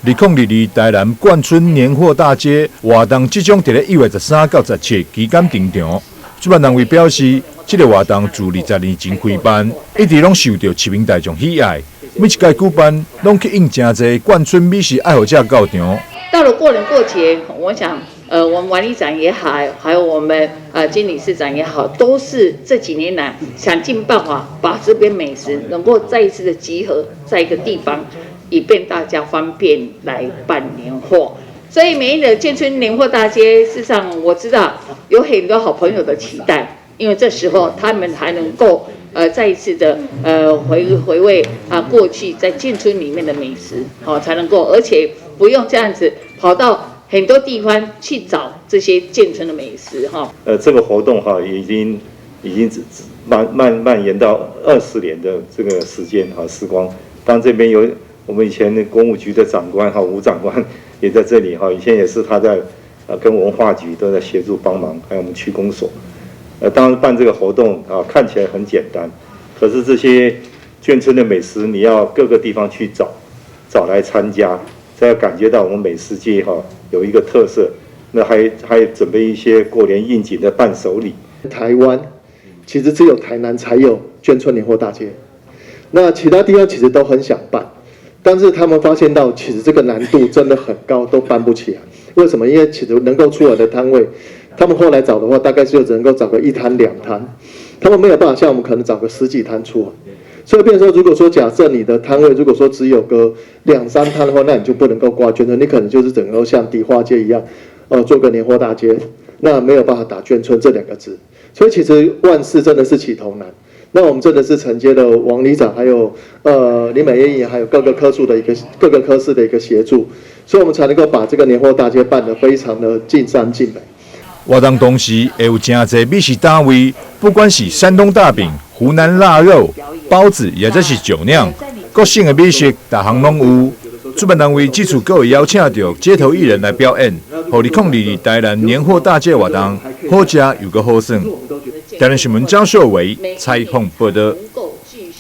2022台南冠春年货大街活动即将伫咧1月13到17期间登场。主办单位表示，这个活动自20年前开办，一直拢受到市民大众喜爱。每一届举办，拢吸引真侪冠春美食爱好者到场。到了过年过节，我想，我们管理长也好，还有我们金理事长也好，都是这几年来想尽办法把这边美食能够再一次的集合在一个地方，以便大家方便来办年货。所以每一年的建春年货大街，事实上我知道有很多好朋友的期待，因为这时候他们还能够再一次的回味过去在建春里面的美食，才能够，而且不用这样子跑到很多地方去找这些建春的美食这个活动已经蔓延到20年的这个时间时光。当然这边有我们以前的公务局的长官吴长官也在这里以前也是他在跟文化局都在协助帮忙，还有我们区公所。当然办这个活动看起来很简单，可是这些眷村的美食你要各个地方去找来参加，才要感觉到我们美食界有一个特色。那还准备一些过年应景的伴手礼。台湾其实只有台南才有眷村年货大街，那其他地方其实都很想办，但是他们发现到其实这个难度真的很高，都办不起来。为什么？因为其实能够出来的摊位，他们后来找的话，大概就只能够找个1摊2摊，他们没有办法像我们可能找个10几摊出来。所以变成说，如果说假设你的摊位如果说只有个2、3摊的话，那你就不能够挂眷村，你可能就是整个像迪化街一样，做个年货大街，那没有办法打眷村这2个字。所以其实万事真的是起头难。那我们真的是承接了王里长还有林美燕还有各个科室的一个协助，所以我们才能够把这个年货大街办得非常的尽善尽美。活动同时会有真侪美食单位，不管是山东大饼、湖南腊肉、包子，或者是酒酿，各省的美食，各项拢有。主办单位这次还会邀请到街头艺人来表演，让2022台南年货大街活动好吃又个好耍。台南新闻张秀伟采访报道。